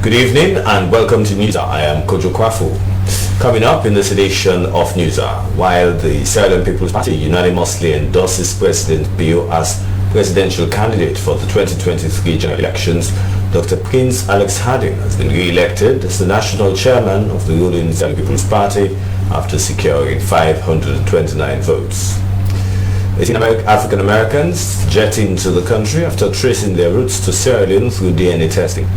Good evening and welcome to Newshour. I am Kojo Kwafu. Coming up in this edition of Newshour, while the Sierra Leone People's Party unanimously endorses President Bio as presidential candidate for the 2023 general elections, Dr. Prince Alex Harding has been re-elected as the national chairman of the ruling Sierra Leone People's Party after securing 529 votes. 18 African Americans jet into the country after tracing their roots to Sierra Leone through DNA testing.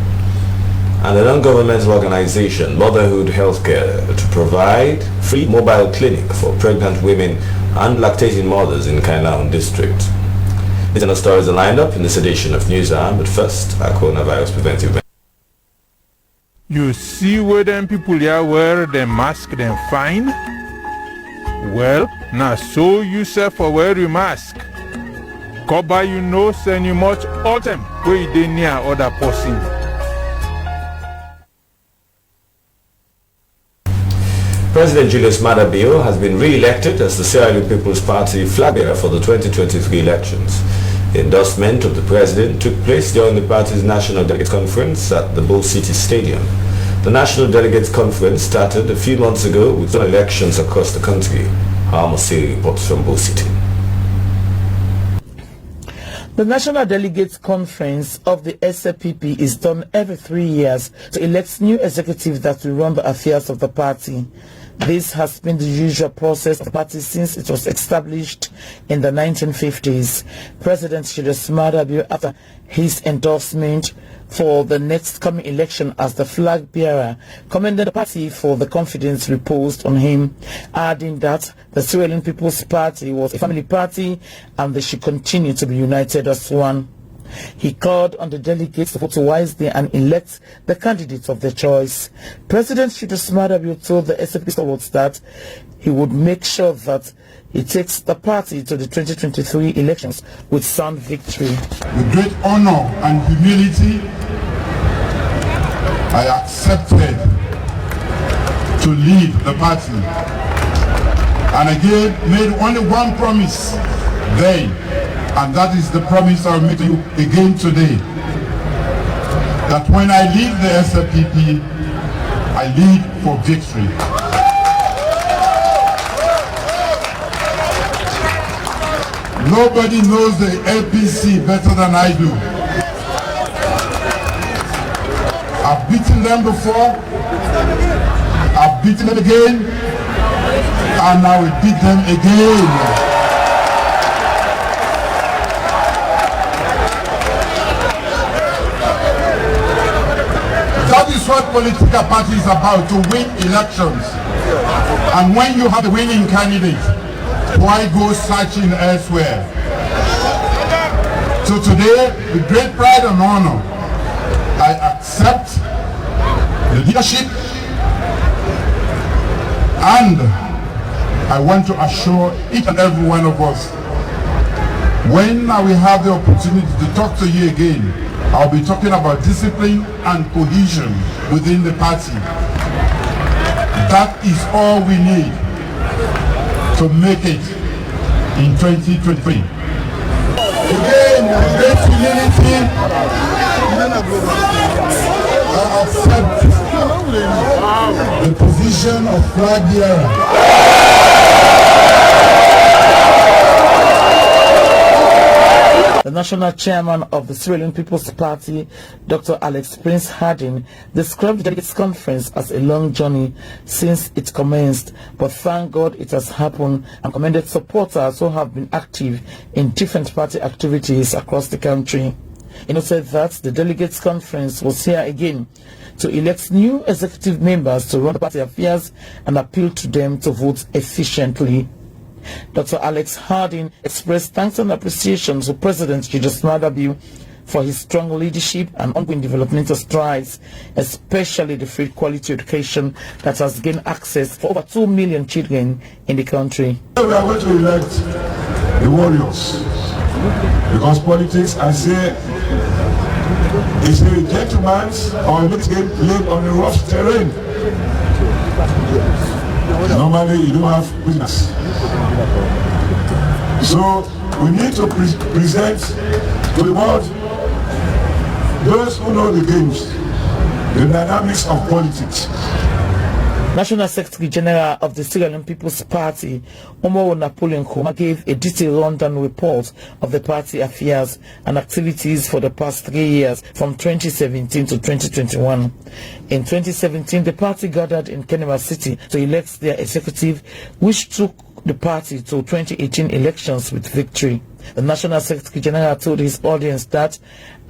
And a non-governmental organization, Motherhood Healthcare, to provide free mobile clinic for pregnant women and lactating mothers in Kainlaon district. These and other stories are lined up in this edition of Newshour, but first, our coronavirus preventive measures. You see where them people here wear them mask them fine? Well, now so you say for wear your mask. Cover you nose and you much autumn where they near other person. President Julius Maada Bio has been re-elected as the Sierra Leone People's Party flag bearer for the 2023 elections. The endorsement of the president took place during the party's National Delegates Conference at the Bull City Stadium. The National Delegates Conference started a few months ago with elections across the country. Harmosiri reports from Bull City. The National Delegates Conference of the SLPP is done every 3 years to elect new executives that will run the affairs of the party. This has been the usual process of the party since it was established in the 1950s. President Julius Maada Bio, after his endorsement for the next coming election as the flag bearer, commended the party for the confidence reposed on him, adding that the Sierra Leone People's Party was a family party and they should continue to be united as one. He called on the delegates to vote wisely and elect the candidates of their choice. President Julius Maada Bio told the SLP stalwarts that he would make sure that he takes the party to the 2023 elections with sound victory. With great honor and humility, I accepted to lead the party. And again, made only one promise then, and that is the promise I'll make to you again today. That when I leave the SLPP, I lead for victory. Nobody knows the APC better than I do. I've beaten them before, I've beaten them again, and I will beat them again. That is what political party is about, to win elections. And when you have a winning candidate, why go searching elsewhere? So today, with great pride and honor, I accept the leadership, and I want to assure each and every one of us, when I will have the opportunity to talk to you again, I'll be talking about discipline and cohesion within the party. That is all we need to make it in 2023. Again, with great humility, I accept the position of flag bearer. The national chairman of the Sierra Leone People's Party, Dr. Alex Prince Harding, described the delegates conference as a long journey since it commenced, but thank God it has happened, and commended supporters who have been active in different party activities across the country. He said that the delegates conference was here again to elect new executive members to run the party affairs and appeal to them to vote efficiently. Dr. Alex Harding expressed thanks and appreciation to President Julius Maada Bio for his strong leadership and ongoing developmental strides, especially the free quality education that has gained access for over 2 million children in the country. We are going to elect the warriors, because politics, I say, is a gentleman's or a mixed game played on a rough terrain. Normally you don't have business. So we need to present to the world those who know the games, the the dynamics of politics. National Secretary General of the Sierra Leone People's Party, Umaru Napoleon Nkrumah, gave a detailed rundown report of the party affairs and activities for the past 3 years from 2017 to 2021. In 2017, the party gathered in Kenema City to elect their executive, which took the party to 2018 elections with victory. The National Secretary General told his audience that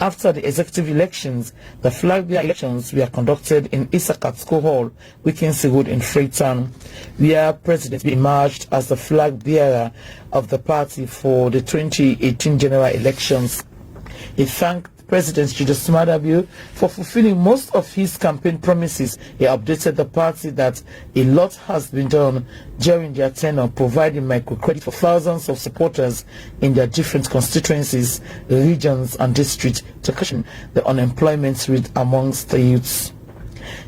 after the executive elections, the flag bearer elections were conducted in Isakatsko Hall, Wickensie Road in Freetown, where President emerged as the flag bearer of the party for the 2018 general elections. He thanked President Julius Maada Bio for fulfilling most of his campaign promises. He updated the party that a lot has been done during their tenure, providing microcredit for thousands of supporters in their different constituencies, regions and districts to cushion the unemployment rate amongst the youths.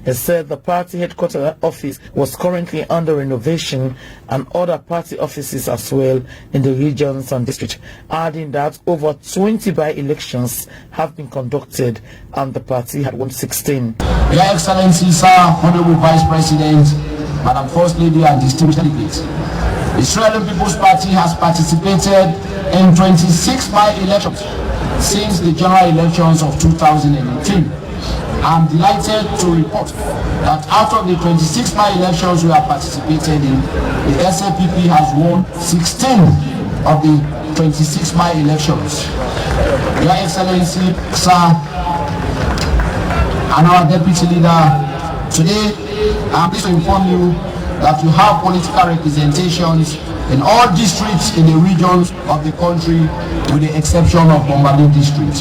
He said the party headquarters office was currently under renovation and other party offices as well in the regions and districts, adding that over 20 by-elections have been conducted and the party had won 16. Your Excellency, Sir, Honorable Vice President, Madam First Lady and distinguished delegates, the Sierra Leone People's Party has participated in 26 by-elections since the general elections of 2018. I'm delighted to report that out of the 26 by-elections we have participated in, the SAPP has won 16 of the 26 by-elections. Your Excellency, Sir, and our Deputy Leader, today I'm pleased to inform you that you have political representations in all districts in the regions of the country with the exception of Bombali district.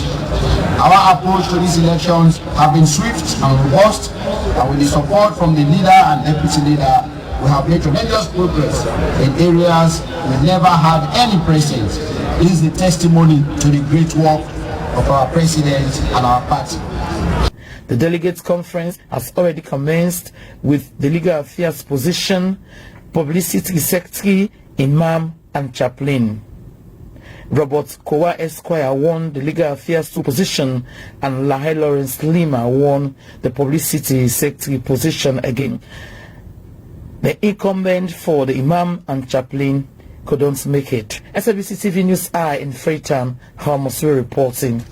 Our approach to these elections have been swift and robust, and with the support from the leader and deputy leader, we have made tremendous progress in areas we never had any precedent. This is the testimony to the great work of our president and our party. The delegates conference has already commenced with the legal affairs position, publicity secretary, imam and chaplain. Robert Kowa Esquire won the legal affairs position and Lahai Lawrence Lima won the publicity secretary position again. The incumbent for the imam and chaplain couldn't make it. SABC TV News Eye in Freetown, Hamasuri reporting.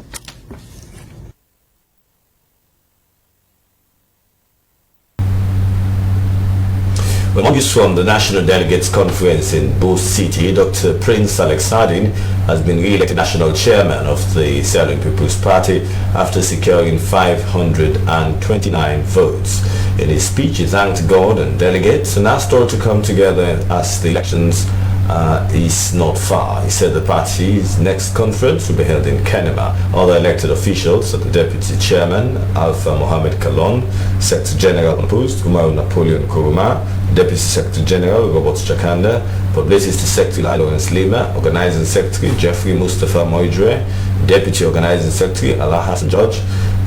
Among us from the National Delegates Conference in Bose City, Dr. Prince Alex Sardin has been re-elected national chairman of the Sierra Leone People's Party after securing 529 votes. In his speech, he thanked God and delegates and asked all to come together as the elections is not far. He said the party's next conference will be held in Kenema. Other elected officials are the Deputy Chairman, Alpha Mohammed Kalon, Secretary General unopposed, Umaru Napoleon Nkrumah, Deputy Secretary General, Robert Chakanda, Publicity Secretary, Lawrence Lima, Organizing Secretary, Jeffrey Mustafa Moidre, Deputy Organizing Secretary, Allah Hassan George,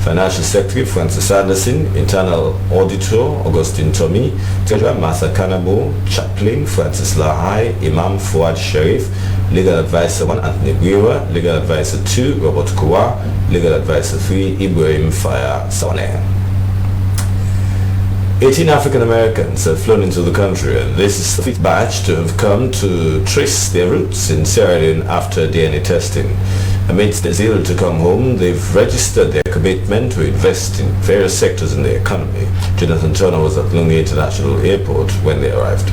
Financial Secretary, Francis Anderson, Internal Auditor, Augustine Tommy, Treasurer, Martha Kanabo, Chaplain, Francis Lahai, Imam Fuad Sharif, Legal Advisor 1, Anthony Guerra, Legal Advisor 2, Robert Kowa, Legal Advisor 3, Ibrahim Faya Sawane. 18 African Americans have flown into the country, and this is the fifth batch to have come to trace their roots in Sierra Leone after DNA testing. Amidst the zeal to come home, they've registered their commitment to invest in various sectors in the economy. Jonathan Turner was at Lungi International Airport when they arrived.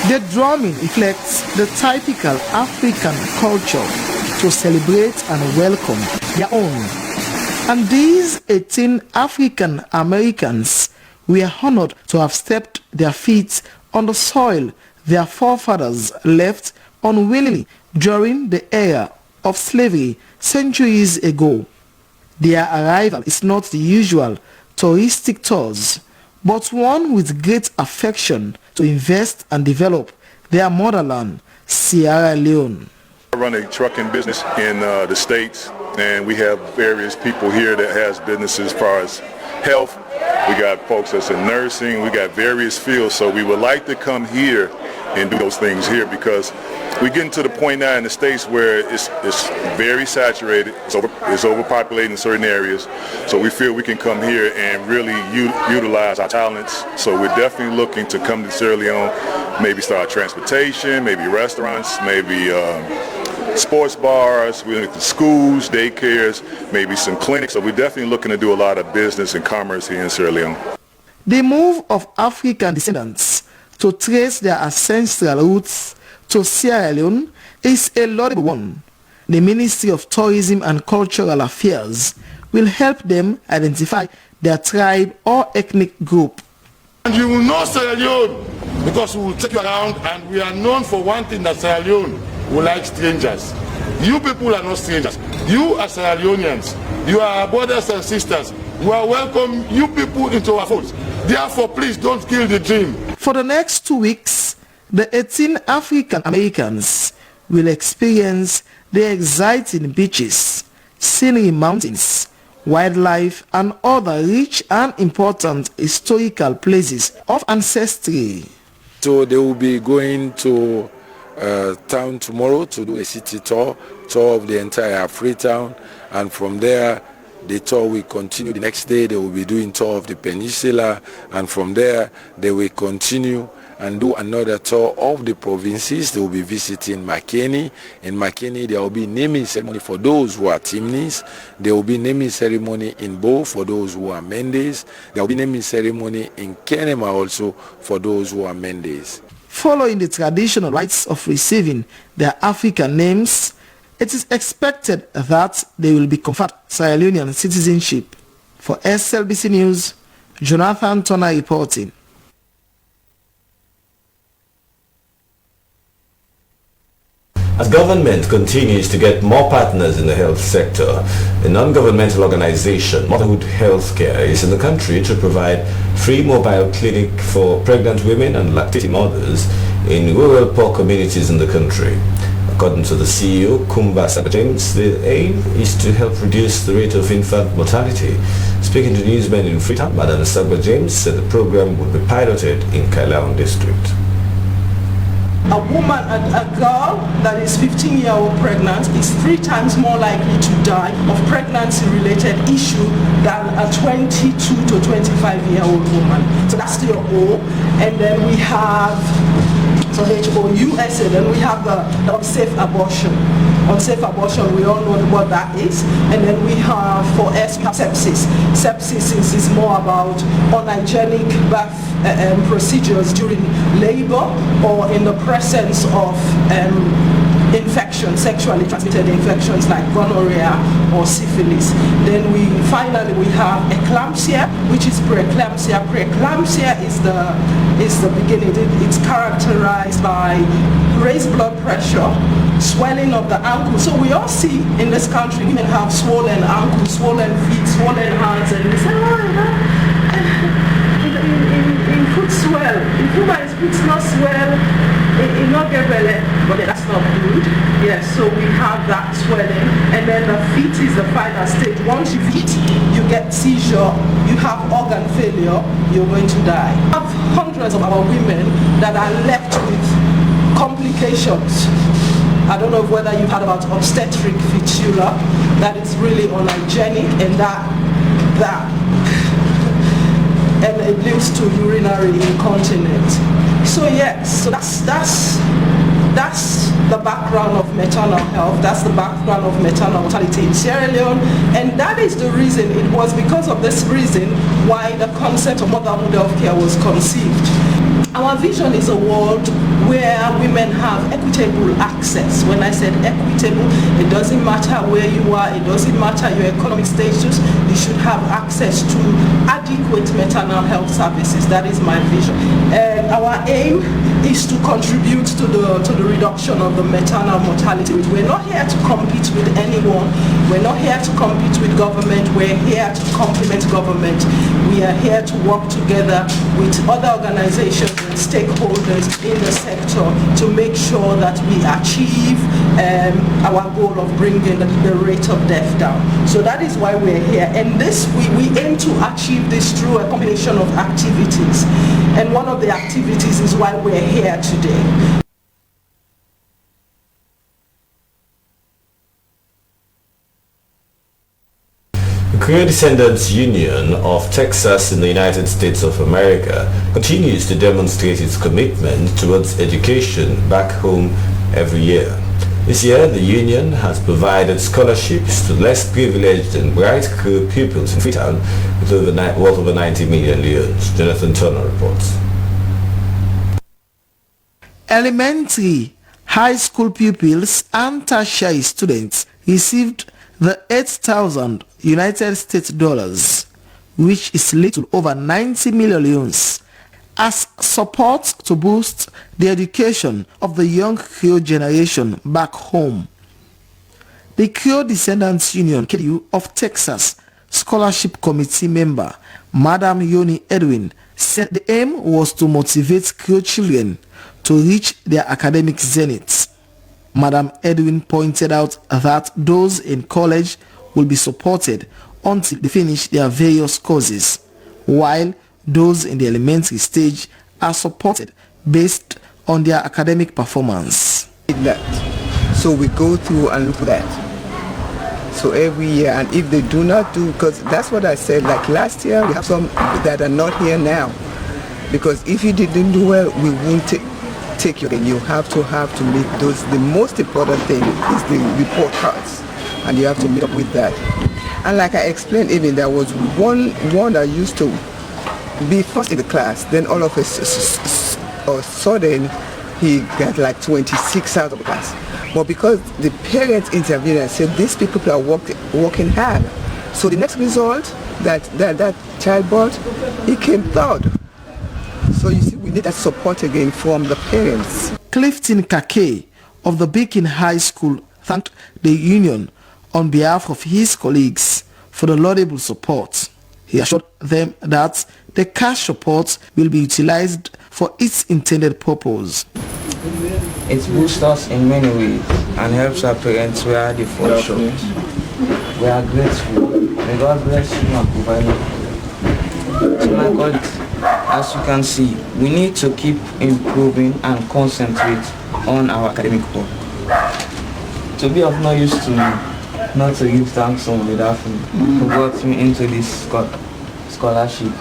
The drumming reflects the typical African culture to celebrate and welcome their own. And these 18 African Americans were honored to have stepped their feet on the soil their forefathers left unwillingly during the era of slavery centuries ago. Their arrival is not the usual touristic tours, but one with great affection to invest and develop their motherland, Sierra Leone. I run a trucking business in the States, and we have various people here that has businesses as far as health, we got folks that's in nursing, we got various fields. So we would like to come here and do those things here, because we're getting to the point now in the States where it's very saturated, it's overpopulated in certain areas. So we feel we can come here and really utilize our talents. So we're definitely looking to come to Sierra Leone, maybe start transportation, maybe restaurants, maybe sports bars, we're looking at schools, daycares, maybe some clinics. So we're definitely looking to do a lot of business and commerce here in Sierra Leone. The move of African descendants to trace their ancestral roots to Sierra Leone is a laudable one. The Ministry of Tourism and Cultural Affairs will help them identify their tribe or ethnic group. And you will know Sierra Leone because we will take you around, and we are known for one thing, that Sierra Leone will like strangers. You people are not strangers. You are Sierra Leoneans. You are our brothers and sisters. We are welcome you people into our fold. Therefore, please don't kill the dream. For the next 2 weeks, the 18 African Americans will experience the exciting beaches, scenery mountains, wildlife, and other rich and important historical places of ancestry. So they will be going to town tomorrow to do a city tour of the entire Freetown, and from there the tour will continue. The next day they will be doing tour of the peninsula, and from there they will continue and do another tour of the provinces. They will be visiting Makeni. In Makeni there will be naming ceremony for those who are Timnis. There will be naming ceremony in Bo for those who are Mendes. There will be naming ceremony in Kenema also for those who are Mendes. Following the traditional rites of receiving their African names, it is expected that they will be conferred Sierra Leonean citizenship. For SLBC News, Jonathan Turner reporting. As government continues to get more partners in the health sector, a non-governmental organization, Motherhood Healthcare, is in the country to provide free mobile clinic for pregnant women and lactating mothers in rural poor communities in the country. According to the CEO, Kumba Sagba James, the aim is to help reduce the rate of infant mortality. Speaking to newsmen in Freetown, Madam Sagba James said the program would be piloted in Kailaon district. A woman, a girl that is 15-year-old pregnant is 3 times more likely to die of pregnancy-related issue than a 22 to 25-year-old woman. So that's the O. And then we have HOUSA, then we have the unsafe abortion. Unsafe abortion, we all know what that is. And then we have, for S, we have sepsis. Sepsis is more about unhygienic birth procedures during labor or in the presence of infections, sexually transmitted infections like gonorrhea or syphilis. Then finally we have eclampsia, which is preeclampsia. Preeclampsia is the beginning. It's characterized by raised blood pressure, swelling of the ankle. So we all see in this country women have swollen ankles, swollen feet, swollen hands, and we say, in foot swell, in woman's foot not swell, in not get belly, but that's not good. Yes, so we have that swelling, and then the feet is the final stage. Once you eat, you get seizure, you have organ failure, you're going to die. We have hundreds of our women that are left with complications. I don't know whether you've heard about obstetric fistula, that is really unhygienic, and that and it leads to urinary incontinence. So yes, so that's the background of maternal health. That's the background of maternal mortality in Sierra Leone, and that is the reason. It was because of this reason why the concept of motherhood healthcare was conceived. Our vision is a world where women have equitable access. When I said equitable, it doesn't matter where you are, it doesn't matter your economic status, you should have access to adequate maternal health services. That is my vision. And our aim is to contribute to the reduction of the maternal mortality. We're not here to compete with anyone. We're not here to compete with government. We're here to complement government. We are here to work together with other organizations and stakeholders in the sector to make sure that we achieve our goal of bringing the rate of death down. So that is why we're here. And this, we aim to achieve this through a combination of activities. And one of the activities is why we're here today. The Creole Descendants Union of Texas in the United States of America continues to demonstrate its commitment towards education back home every year. This year, the union has provided scholarships to less privileged and bright Creole pupils in Freetown with worth over 90 million leones. Jonathan Turner reports. Elementary, high school pupils and tertiary students received the 8,000 United States dollars, which is little over 90 million leones, as support to boost the education of the young Creole generation back home. The Creole Descendants Union KDU of Texas Scholarship Committee member Madam Yoni Edwin said the aim was to motivate Creole children to reach their academic zenith. Madam Edwin pointed out that those in college will be supported until they finish their various courses, while those in the elementary stage are supported based on their academic performance. So we go through and look at that. So every year, and if they do not do, because that's what I said, like last year, we have some that are not here now. Because if you didn't do well, we won't take you. You have to meet those. The most important thing is the report cards, and you have to meet up with that. And like I explained, even there was one that used to be first in the class, then all of a sudden he got like 26 out of the class. But because the parents intervened and said these people are working hard, so the next result that child brought, he came third. So you see, we need that support again from the parents. Clifton Kake of the Beacon High School thanked the union on behalf of his colleagues for the laudable support. He assured them that the cash support will be utilized for its intended purpose. It boosts us in many ways and helps our parents where they fall short. We are grateful. May God bless you and provide. So my God, as you can see, we need to keep improving and concentrate on our academic work. To be of no use to me not to give thanks to Daphne who brought me into this scholarship.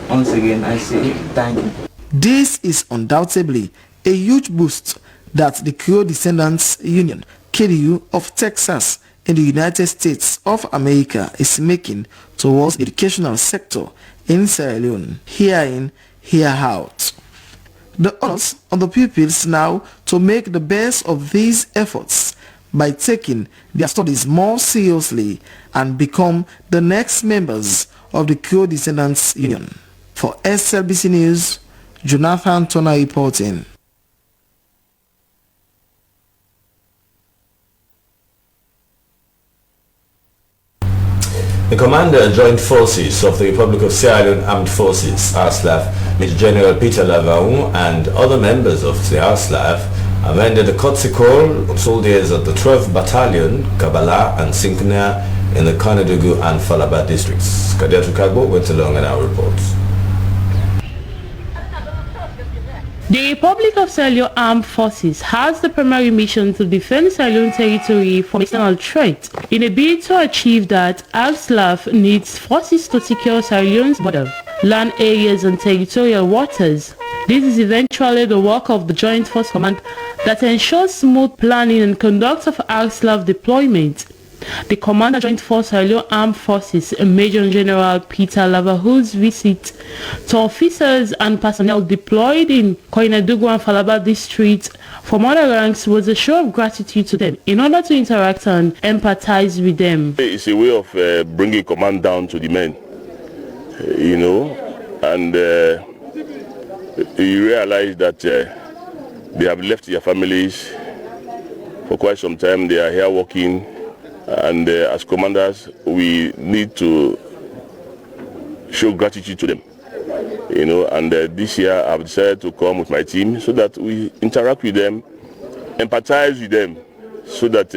Once again, I say thank you. This is undoubtedly a huge boost that the Creole Descendants Union, KDU of Texas in the United States of America is making towards the educational sector in Sierra Leone, here in, here out. The onus on the pupils now to make the best of these efforts by taking their studies more seriously and become the next members of the Creole Descendants Union. For SLBC News, Jonathan Turner reporting. The Commander Joint Forces of the Republic of Sierra Leone Armed Forces, ARSLAF, Major General Peter Lavaun and other members of the ARSLAF have ended a courtesy call on soldiers of the 12th Battalion, Kabbalah and Sinkna in the Kanadugu and Falaba districts. Kadia Tukagbo went along in our reports. The Republic of Sierra Leone Armed Forces has the primary mission to defend Sierra Leone territory from external threat. In a bid to achieve that, ARSLAF needs forces to secure Sierra Leone's border, land areas and territorial waters. This is eventually the work of the Joint Force Command that ensures smooth planning and conduct of ARSLAF deployment. The Commander Joint Force Sierra Leone Armed Forces, Major General Peter Lavahu's visit to officers and personnel deployed in Koinadugu and Falaba districts from other ranks was a show of gratitude to them in order to interact and empathize with them. It's a way of bringing command down to the men, and you realize that they have left their families for quite some time. They are here working. And as commanders, we need to show gratitude to them, and this year I've decided to come with my team so that we interact with them, empathize with them, so that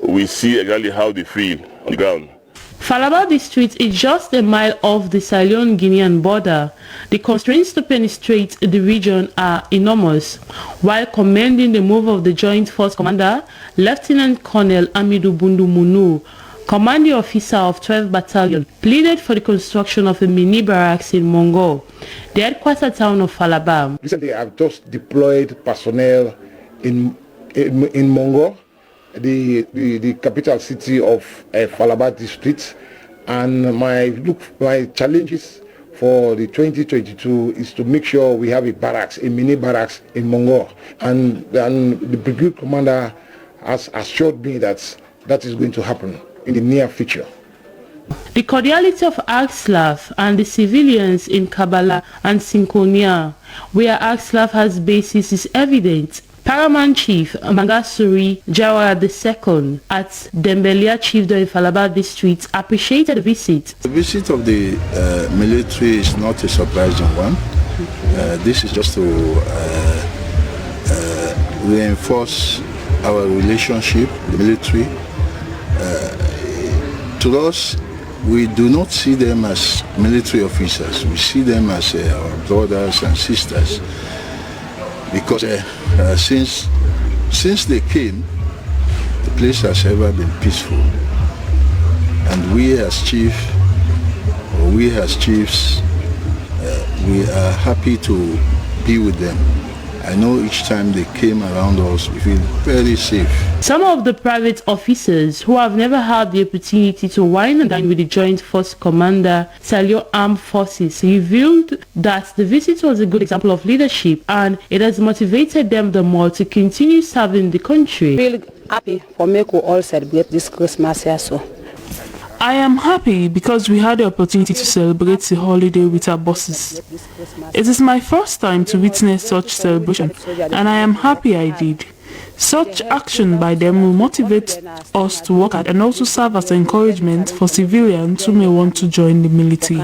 we see exactly how they feel on the ground. Falaba district is just a mile off the Sierra Leone-Guinean border. The constraints to penetrate the region are enormous. While commending the move of the Joint Force Commander, Lieutenant Colonel Amidou Bundumunu, commanding officer of 12th Battalion, pleaded for the construction of a mini barracks in Mongo, the headquarters town of Falaba. Recently, I've just deployed personnel in Mongo, the capital city of Falaba district, and my challenges for the 2022 is to make sure we have a mini barracks in Mongo, and the brigade commander has assured me that is going to happen in the near future. The cordiality of AXLAF and the civilians in Kabala and Sinkonia, where AXLAF has bases, is evident. Paramount Chief Mangasuri Jawara II at Dembelia Chiefdom in Falaba district appreciated the visit. The visit of the military is not a surprising one. This is just to reinforce our relationship with the military. To us, we do not see them as military officers. We see them as our brothers and sisters. Because since they came, the place has ever been peaceful, and we as chiefs, we are happy to be with them. I know each time they came around us, we feel very safe. Some of the private officers who have never had the opportunity to wine and dine with the Joint Force Commander, Sierra Leone Armed Forces, revealed that the visit was a good example of leadership and it has motivated them the more to continue serving the country. I feel happy for me to all celebrate this Christmas here. I am happy because we had the opportunity to celebrate the holiday with our bosses. It is my first time to witness such celebration, and I am happy I did. Such action by them will motivate us to work hard and also serve as encouragement for civilians who may want to join the military.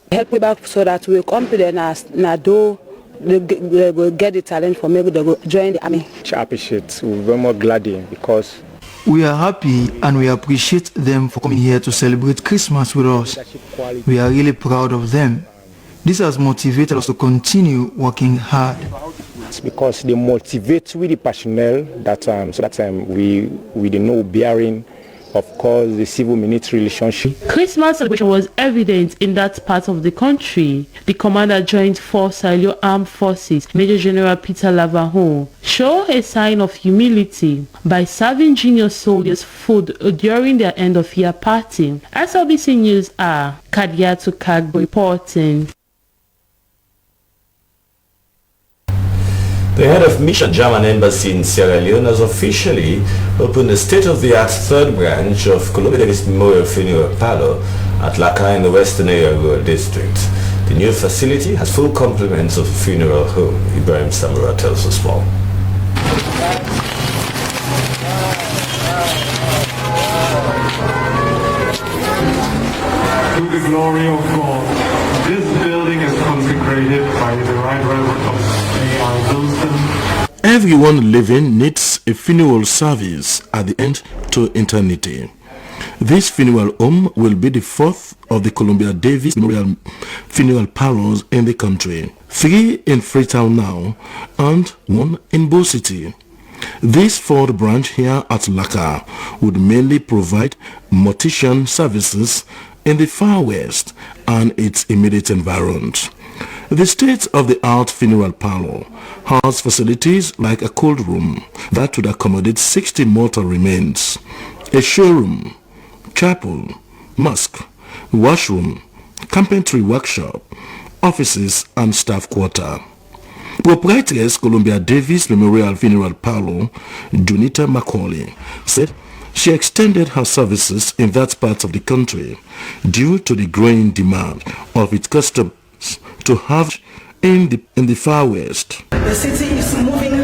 Help me back so that we come to the they will get the talent for me to join the army. I appreciate, we're very much glad because we are happy and we appreciate them for coming here to celebrate Christmas with us. We are really proud of them. This has motivated us to continue working hard. It's because they motivate with the personnel that we know bearing, of course, the civil-military relationship. Christmas celebration was evident in that part of the country. The Commander Joint Force Sierra Leone Armed Forces, Major General Peter Lavahon, showed a sign of humility by serving junior soldiers food during their end-of-year party. SLBC News Kadiatu Kagbo reporting. The head of Mission German Embassy in Sierra Leone has officially opened the state-of-the-art third branch of Columbia Davis Memorial Funeral Parlor at Laka in the Western Area Rural District. The new facility has full complements of a funeral home. Ibrahim Samura tells us more. To the glory of God, this building is consecrated by the Right Reverend of Everyone living needs a funeral service at the end to eternity. This funeral home will be the fourth of the Columbia Davis Memorial Funeral Parlors in the country. 3 in Freetown now and 1 in Bull City. This fourth branch here at Laka would mainly provide mortician services in the far west and its immediate environs. The state-of-the-art funeral parlor has facilities like a cold room that would accommodate 60 mortal remains, a showroom, chapel, mosque, washroom, carpentry workshop, offices and staff quarter. Proprietress Columbia Davis Memorial Funeral Parlor, Junita Macaulay, said she extended her services in that part of the country due to the growing demand of its customers to have in the far west. The city is moving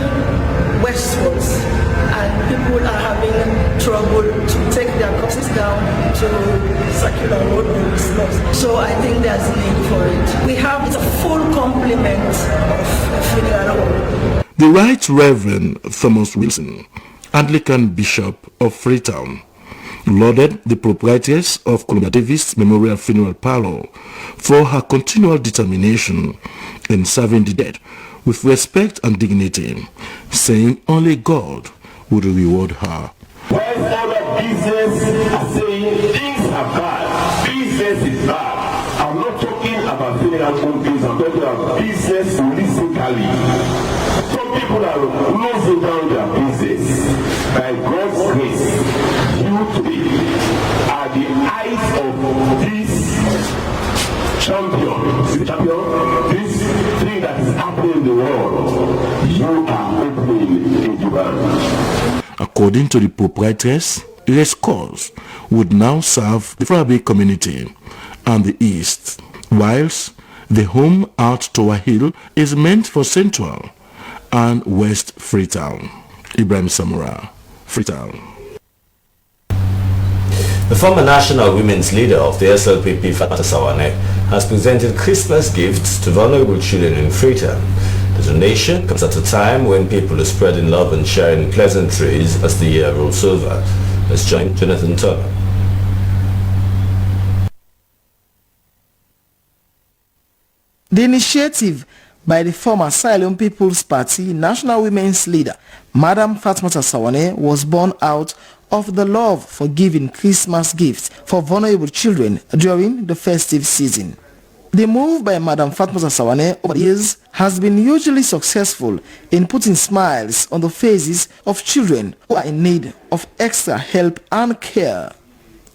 westwards and people are having trouble to take their corpses down to circular road or slopes. So I think there's a need for it. We have a full complement of funeral home. The Right Reverend Thomas Wilson Anglican Bishop of Freetown, lauded the proprietress of Columbia Davis Memorial Funeral Parlor for her continual determination in serving the dead with respect and dignity, saying only God would reward her. While other business are saying things are bad, business is bad. I'm not talking about funeral home business, I'm talking about business holistically. Some people are closing down their business. By God's grace, you today are the eyes of this champion, this thing that is happening in the world. You are opening in Japan. According to the proprietress, race cars would now serve the Farabe community and the East, whilst the home at Tower Hill is meant for Central and West Freetown. Ibrahim Samura, Freetown. The former national women's leader of the SLPP, Fatma Sawane, has presented Christmas gifts to vulnerable children in Freetown. The donation comes at a time when people are spreading love and sharing pleasantries as the year rolls over. Let's join Jonathan Turner. The initiative by the former Sierra Leone People's Party National Women's Leader, Madam Fatmata Sawane, was born out of the love for giving Christmas gifts for vulnerable children during the festive season. The move by Madam Fatmata Sawane over the years has been hugely successful in putting smiles on the faces of children who are in need of extra help and care.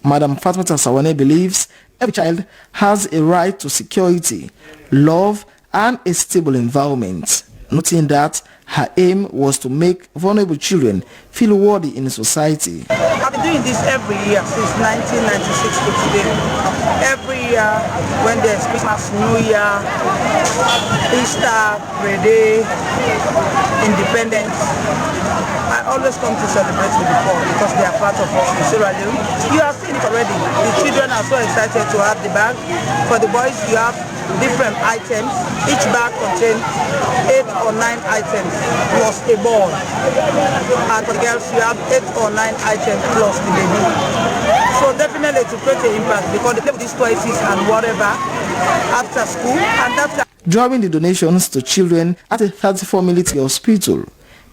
Madam Fatmata Sawane believes every child has a right to security, love, and a stable environment, noting that her aim was to make vulnerable children feel worthy in society. I've been doing this every year since 1996 to today. Every year when there's Christmas, New Year, Easter, Day, Independence, I always come to celebrate with the poor because they are part of us in Sierra Leone. You have seen it already. The children are so excited to have the bag. For the boys, you have different items. Each bag contains 8 or 9 items plus a ball. And for the girls, you have 8 or 9 items plus the baby. So definitely to create an impact because they play with these toys and whatever after school. And that's During the donations to children at the 34 military hospital,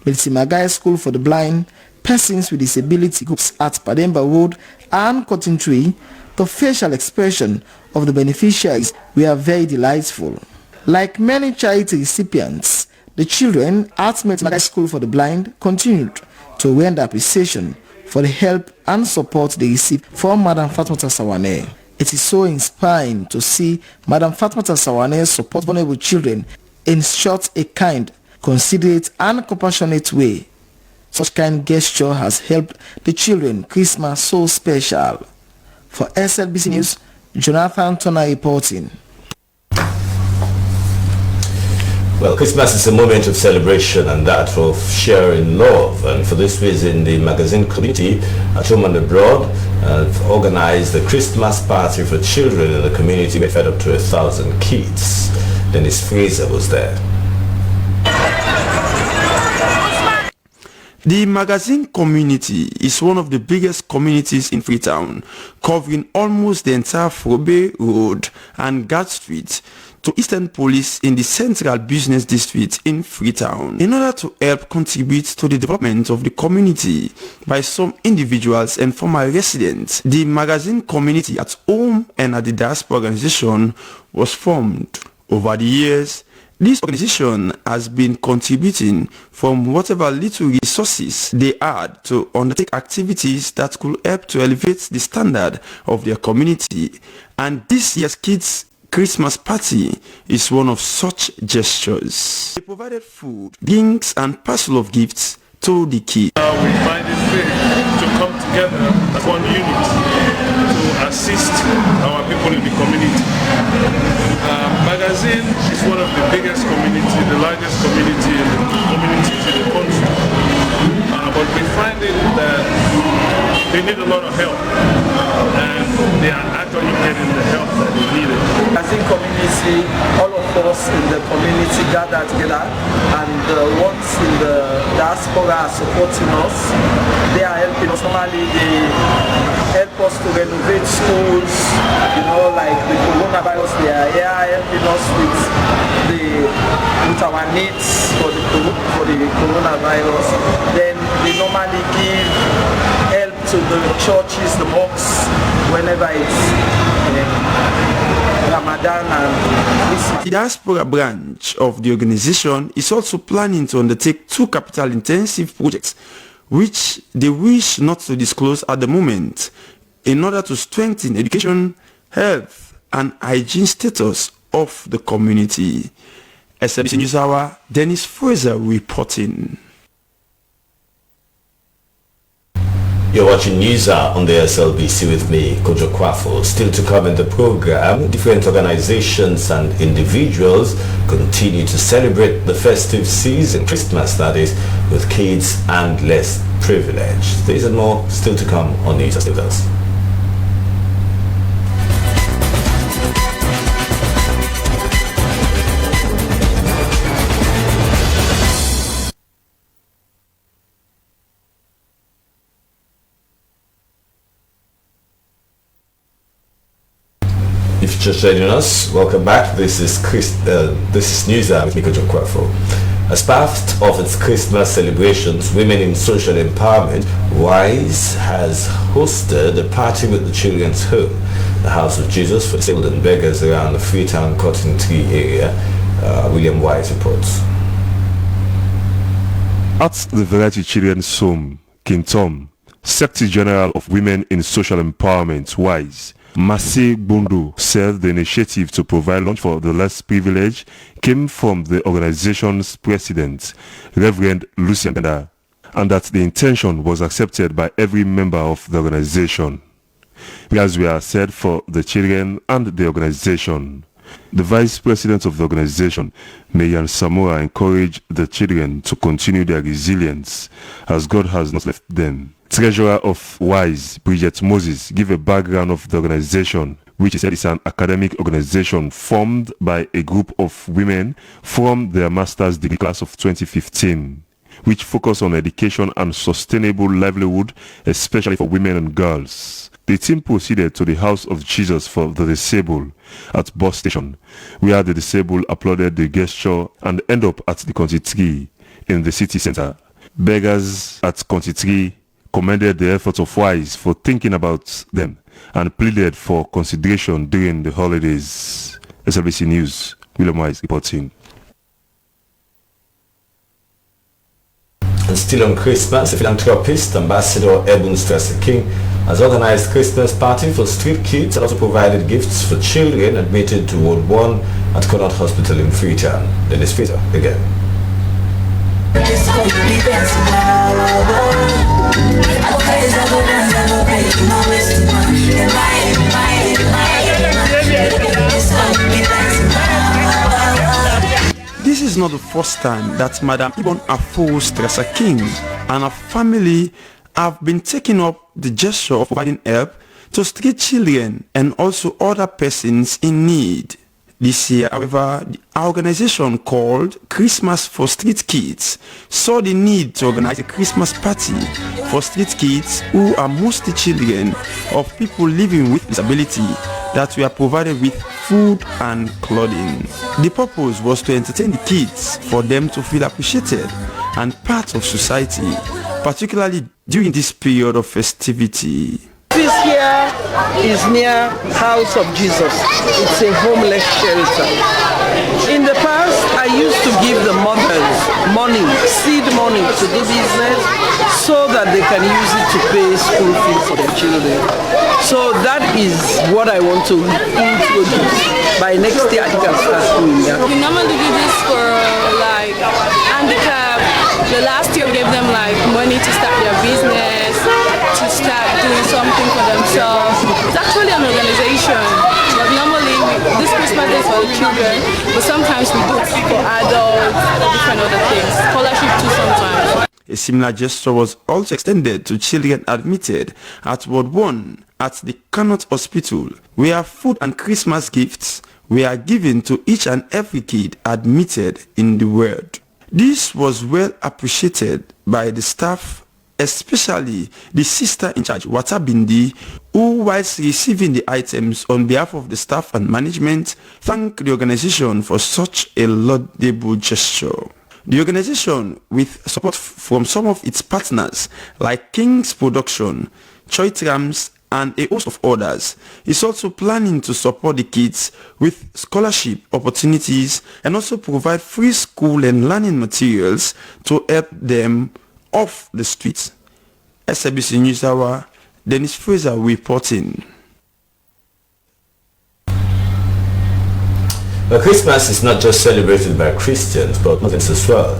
Military Magai School for the Blind, persons with disability groups at Pademba Road and Cotton Tree, the facial expression of the beneficiaries were very delightful. Like many charity recipients, the children at Military Magai School for the Blind continued to render appreciation for the help and support they received from Madam Fatmata Sawane. It is so inspiring to see Madam Fatmata Sawane support vulnerable children in such a kind, considerate and compassionate way. Such kind gesture has helped the children Christmas so special. For SLBC News, Jonathan Turner reporting. Well, Christmas is a moment of celebration and that of sharing love, and for this reason the magazine community at home and abroad have organized the Christmas party for children in the community. We fed up to 1,000 kids. Dennis Fraser was there. The magazine community is one of the biggest communities in Freetown, covering almost the entire Frobe Road and Guard Street to Eastern Police in the Central Business District in Freetown. In order to help contribute to the development of the community by some individuals and former residents, the magazine community at home and at the diaspora organization was formed. Over the years, this organization has been contributing from whatever little resources they had to undertake activities that could help to elevate the standard of their community. And this year's Kids Christmas party is one of such gestures. They provided food, drinks and parcel of gifts to the kids. We find it fair to come together as one unit to assist our people in the community. Magazine is one of the biggest community, the largest community in the country. But we find it that they need a lot of help, and they are actually getting the help that they needed. Magazine community, all of us in the community gather together, and the ones in the diaspora are supporting us. They are helping us. Normally they help us to renovate schools, you know, like the coronavirus. They are here helping us with our needs for the coronavirus. Then they normally give help to the churches, the mosques, whenever it's Ramadan and Christmas. The diaspora branch of the organization is also planning to undertake 2 capital-intensive projects, which they wish not to disclose at the moment, in order to strengthen education, health, and hygiene status of the community. SLBC News Hour, Dennis Fraser reporting. You're watching News Hour on the SLBC with me, Kojo Kwafo. Still to come in the program, different organizations and individuals continue to celebrate the festive season, Christmas that is, with kids and less privileged. There is more still to come on News Hour. Stay with us. If you're just joining us, welcome back. This is News Hour with me, Kojo Kwafo. As part of its Christmas celebrations, Women in Social Empowerment, WISE, has hosted a party with the Children's Home, the House of Jesus for disabled and beggars around the Freetown Cotton Tree area. William Wise reports. At the Variety Children's Home, King Tom, Secretary General of Women in Social Empowerment, WISE, Masi Bondo, said the initiative to provide lunch for the less privileged came from the organization's president, Reverend Lucien Benda, and that the intention was accepted by every member of the organization. Prayers were said for the children and the organization. The vice president of the organization, Mayan Samoa, encouraged the children to continue their resilience as God has not left them. Treasurer of WISE, Bridget Moses, gave a background of the organization, which he said is an academic organization formed by a group of women from their master's degree class of 2015, which focus on education and sustainable livelihood, especially for women and girls. The team proceeded to the House of Jesus for the Disabled at Bus Station, where the disabled applauded the gesture and end up at the County Tree in the city center. Beggars at County Tree commended the efforts of WISE for thinking about them and pleaded for consideration during the holidays. SLBC News, William Wise reporting. And still on Christmas, the philanthropist, Ambassador Edmund Strasser King, has organized Christmas party for street kids and also provided gifts for children admitted to Ward 1 at Connaught Hospital in Freetown. Dennis Fraser again. This is not the first time that Madam Ibon Afo Strasser King and her family have been taking up the gesture of providing help to street children and also other persons in need. This year, however, the organization called Christmas for Street Kids saw the need to organize a Christmas party for street kids who are mostly children of people living with disability that were provided with food and clothing. The purpose was to entertain the kids for them to feel appreciated and part of society, particularly during this period of festivity. This here is near House of Jesus. It's a homeless shelter. In the past, I used to give the mothers money, seed money to do business so that they can use it to pay school fees for their children. So that is what I want to introduce. By next year, I can start doing that. We normally do this for like handicapped. The last year we gave them like money to start their business, to start doing something for themselves. It's actually an organization, but normally this Christmas is for the children, but sometimes we do it for adults, different other things, scholarship too sometimes. A similar gesture was also extended to children admitted at Ward 1 at the Connaught Hospital, where food and Christmas gifts were given to each and every kid admitted in the world. This was well appreciated by the staff, especially the sister in charge, Watabindi, who, whilst receiving the items on behalf of the staff and management, thanked the organization for such a laudable gesture. The organization, with support from some of its partners like King's Production, Choitrams, and a host of others, is also planning to support the kids with scholarship opportunities and also provide free school and learning materials to help them off the streets. SABC News Hour, Dennis Fraser reporting. Well, Christmas is not just celebrated by Christians, but Muslims as well,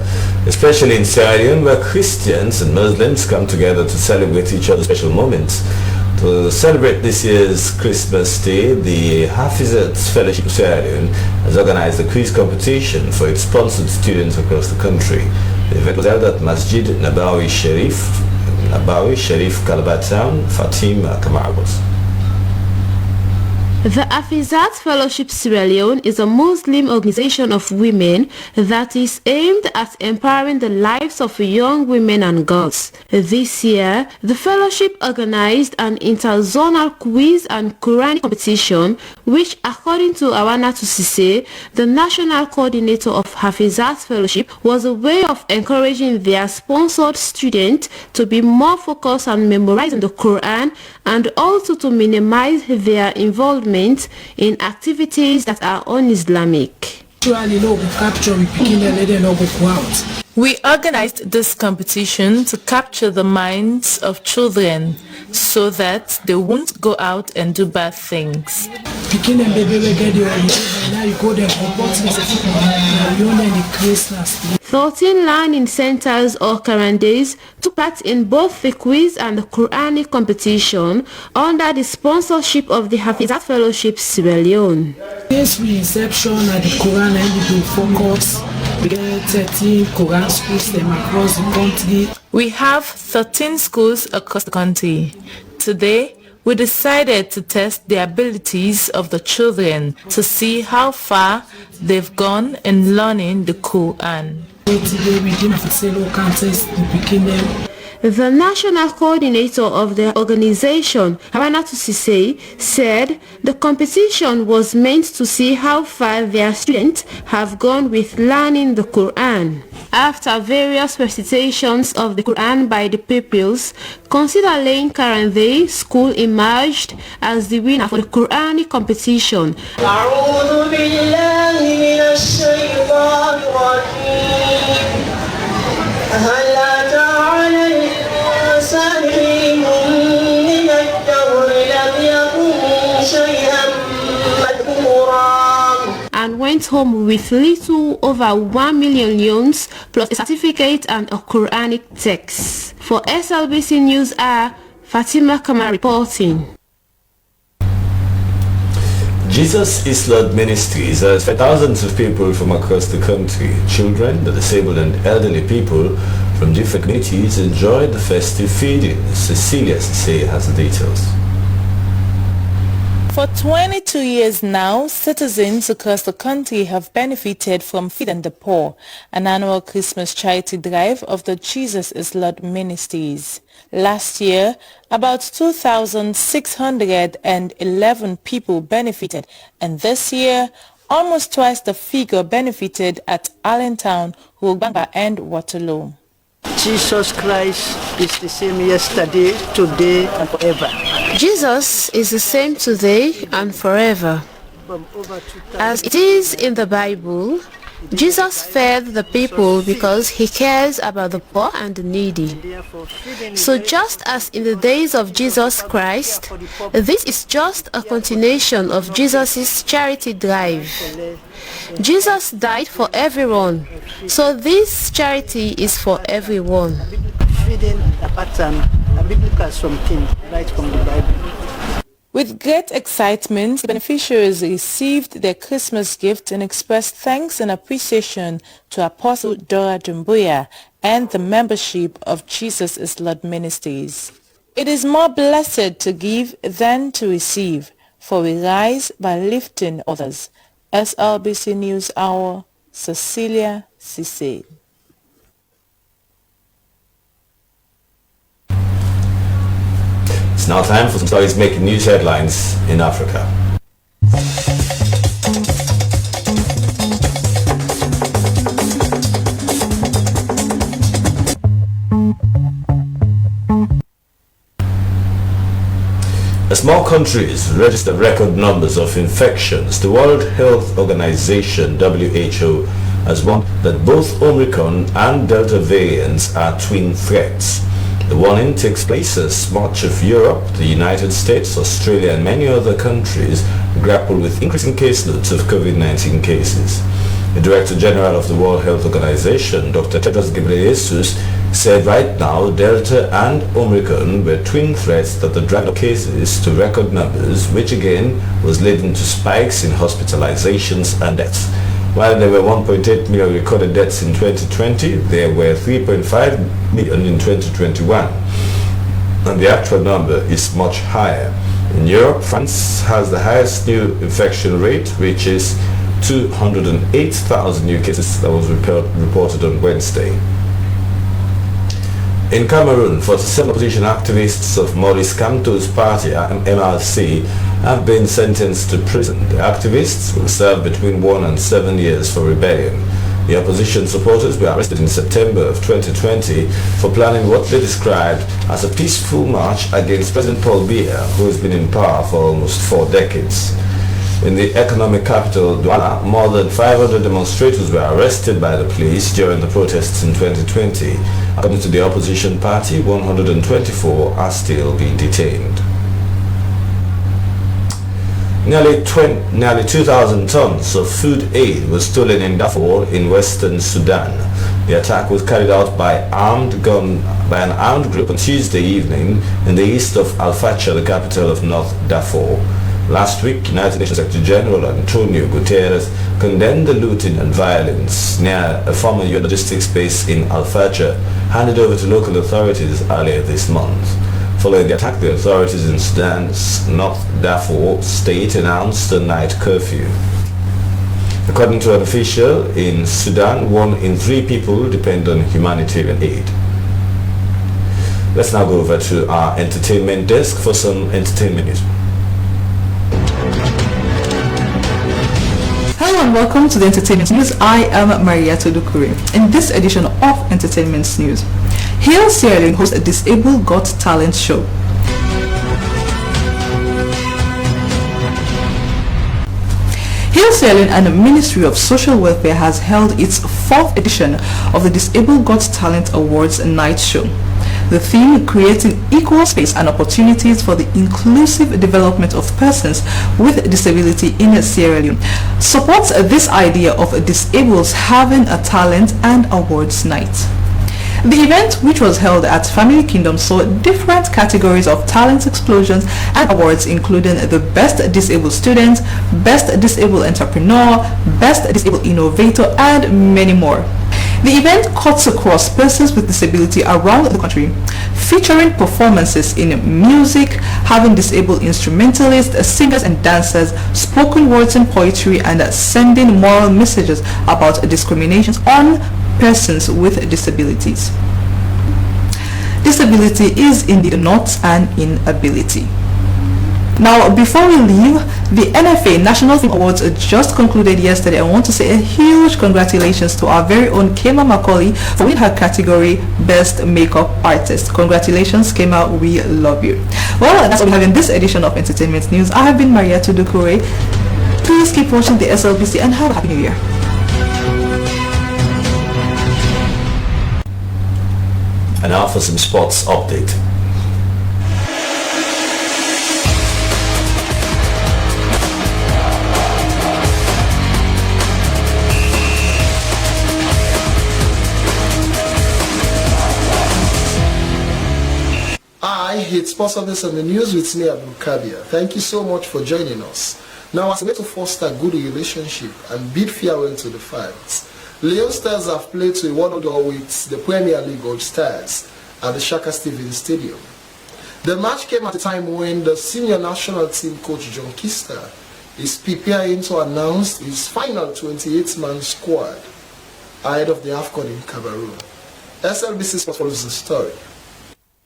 especially in Sierra Leone, where Christians and Muslims come together to celebrate each other's special moments. To celebrate this year's Christmas Day, the Hafizat Fellowship of Sierra Leone has organized a quiz competition for its sponsored students across the country. The event was held at Masjid Nabawi Sharif, Calabar Town, Fatima, Camargos. The Hafizat Fellowship Sierra Leone is a Muslim organization of women that is aimed at empowering the lives of young women and girls. This year, the fellowship organized an interzonal quiz and Quran competition, which, according to Awanatu Sise, the national coordinator of Hafizat Fellowship, was a way of encouraging their sponsored students to be more focused on memorizing the Quran and also to minimize their involvement in activities that are un-Islamic. We organized this competition to capture the minds of children so that they won't go out and do bad things. 13 learning centers or Karandays took part in both the quiz and the Quranic competition under the sponsorship of the Hafizat Fellowship Sierra Leone. Since we inception at the Quran and focus, we get 13 Quran schools across the country. We have 13 schools across the country. Today, we decided to test the abilities of the children to see how far they've gone in learning the Quran. The national coordinator of the organization, Habanatu Sise, said the competition was meant to see how far their students have gone with learning the Quran. After various recitations of the Quran by the pupils, Consider Lane Karandhe School emerged as the winner for the Quranic competition. And went home with little over 1 million yuans plus a certificate and a Quranic text. For SLBC News, Fatima Kamara reporting. Jesus is Lord Ministries has fed thousands of people from across the country. Children, the disabled and elderly people from different communities enjoyed the festive feeding. Cecilia Sise has the details. For 22 years now, citizens across the country have benefited from Feeding the Poor, an annual Christmas charity drive of the Jesus is Lord Ministries. Last year, about 2,611 people benefited, and this year, almost twice the figure benefited at Allentown, Rugamba and Waterloo. Jesus Christ is the same yesterday, today, and forever. Jesus is the same today and forever. As it is in the Bible, Jesus fed the people because he cares about the poor and the needy. So just as in the days of Jesus Christ, this is just a continuation of Jesus' charity drive. Jesus died for everyone, so this charity is for everyone. Feeding a pattern, a biblical something right from the Bible. With great excitement, the beneficiaries received their Christmas gift and expressed thanks and appreciation to Apostle Dora Dumbuya and the membership of Jesus is Lord Ministries. It is more blessed to give than to receive, for we rise by lifting others. SLBC News Hour, Cecilia Cisse. It's now time for some stories making news headlines in Africa. As more countries register record numbers of infections, the World Health Organization (WHO) has warned that both Omicron and Delta variants are twin threats. The warning takes place as much of Europe, the United States, Australia and many other countries grapple with increasing caseloads of COVID-19 cases. The Director General of the World Health Organization, Dr. Tedros Ghebreyesus, said right now Delta and Omicron were twin threats that had dragged up cases to record numbers, which again was leading to spikes in hospitalizations and deaths. While there were 1.8 million recorded deaths in 2020, there were 3.5 million in 2021. And the actual number is much higher. In Europe, France has the highest new infection rate, which is 208,000 new cases that was reported on Wednesday. In Cameroon, 47 opposition activists of Maurice Kamto's party, MRC, have been sentenced to prison. The activists will serve between 1 and 7 years for rebellion. The opposition supporters were arrested in September of 2020 for planning what they described as a peaceful march against President Paul Biya, who has been in power for almost 4 decades. In the economic capital, Douala, more than 500 demonstrators were arrested by the police during the protests in 2020. According to the opposition party, 124 are still being detained. Nearly 2,000 tons of food aid was stolen in Darfur in western Sudan. The attack was carried out by an armed group on Tuesday evening in the east of Al-Fashir, the capital of North Darfur. Last week, United Nations Secretary General Antonio Guterres condemned the looting and violence near a former UN logistics base in Al-Fashir, handed over to local authorities earlier this month. Following the attack, the authorities in Sudan's North Darfur state announced a night curfew. According to an official in Sudan, 1 in 3 people depend on humanitarian aid. Let's now go over to our entertainment desk for some entertainment news. Hello and welcome to the Entertainment News. I am Maria Todukure. In this edition of Entertainment News, Hail Sierra Leone hosts a Disabled Got Talent show. Hail Sierra Leone and the Ministry of Social Welfare has held its 4th edition of the Disabled Got Talent Awards night show. The theme, creating equal space and opportunities for the inclusive development of persons with disability in Sierra Leone, supports this idea of disabled having a talent and awards night. The event, which was held at Family Kingdom, saw different categories of talent explosions and awards, including the Best Disabled Student, Best Disabled Entrepreneur, Best Disabled Innovator, and many more. The event cuts across persons with disability around the country, featuring performances in music, having disabled instrumentalists, singers and dancers, spoken words and poetry, and sending moral messages about discriminations on persons with disabilities. Disability is indeed not an inability. Now, before we leave, the NFA National Film Awards just concluded yesterday. I want to say a huge congratulations to our very own Kema Macaulay for winning her category Best Makeup Artist. Congratulations, Kema, we love you. Well, that's all we have in this edition of Entertainment News. I have been Maria Tudukure. Please keep watching the SLBC and have a Happy New Year. And now for some sports update. I hit sports service on the news with me, Abdul Kabir. Thank you so much for joining us. Now, as a way to foster good relationship and bid farewell to the fans, Leon Stars have played to a 1-1 with the Premier League All Stars at the Shaka Stevens Stadium. The match came at a time when the senior national team coach John Kister is preparing to announce his final 28-man squad ahead of the AFCON in Cameroon. SLBC Sports follows the story.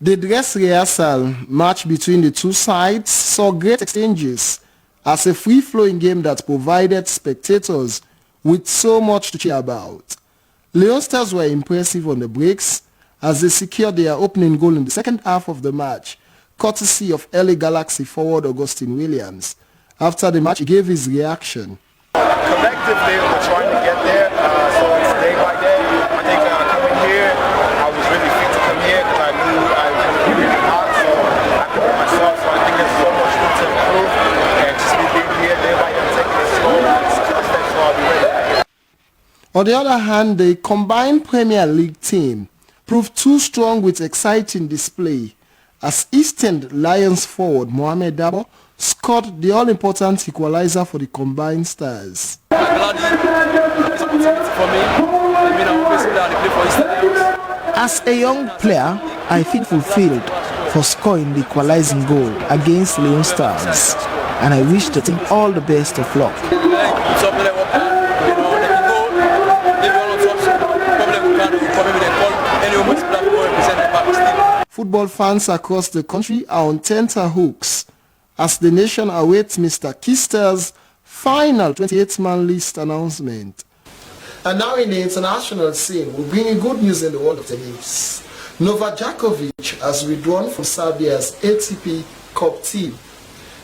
The dress rehearsal match between the two sides saw great exchanges as a free-flowing game that provided spectators with so much to cheer about. Leon Stars were impressive on the breaks as they secured their opening goal in the second half of the match, courtesy of LA Galaxy forward Augustine Williams. After the match, he gave his reaction. Collectively, we're trying to get there, so it's day by day. I think coming here, I was really fit to come here because I knew I was going to be really hot, so I could put myself, so I think there's so much room to improve, and just me being here day by day, taking it slow, so I'll be ready. On the other hand, the combined Premier League team proved too strong with exciting display as East-End Lions forward Mohamed Dabo scored the all-important equalizer for the combined Stars. As a young player, I feel fulfilled for scoring the equalizing goal against Leon Stars, and I wish the team all the best of luck. Football fans across the country are on tenterhooks as the nation awaits Mr. Kister's final 28-man list announcement. And now in the international scene, we bring you good news in the world of tennis. Novak Djokovic has withdrawn from Serbia's ATP Cup team.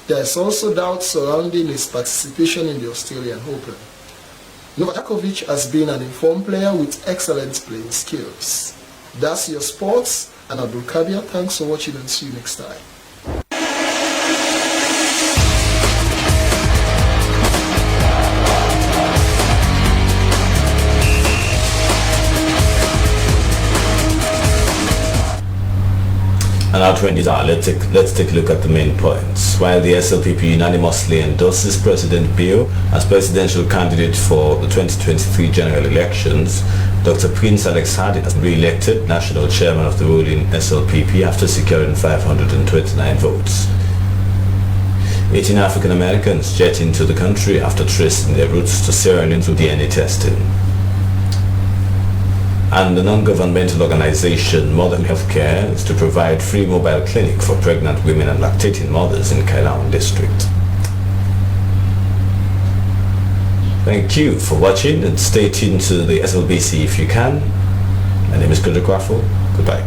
There is also doubt surrounding his participation in the Australian Open. Novak Djokovic has been an informed player with excellent playing skills. That's your sports, and Abdul Kabir. Thanks for watching and see you next time. And now 20s are. Let's take a look at the main points. While the SLPP unanimously endorses President Bio as presidential candidate for the 2023 general elections, Dr. Prince Alex Harding has been re-elected national chairman of the ruling SLPP after securing 529 votes. 18 African Americans jet into the country after tracing their routes to Sierra Leone through DNA testing. And the non-governmental organization Modern Healthcare is to provide free mobile clinic for pregnant women and lactating mothers in Kailaon district. Thank you for watching and stay tuned to the SLBC if you can. My name is Pedro Quaffo. Goodbye.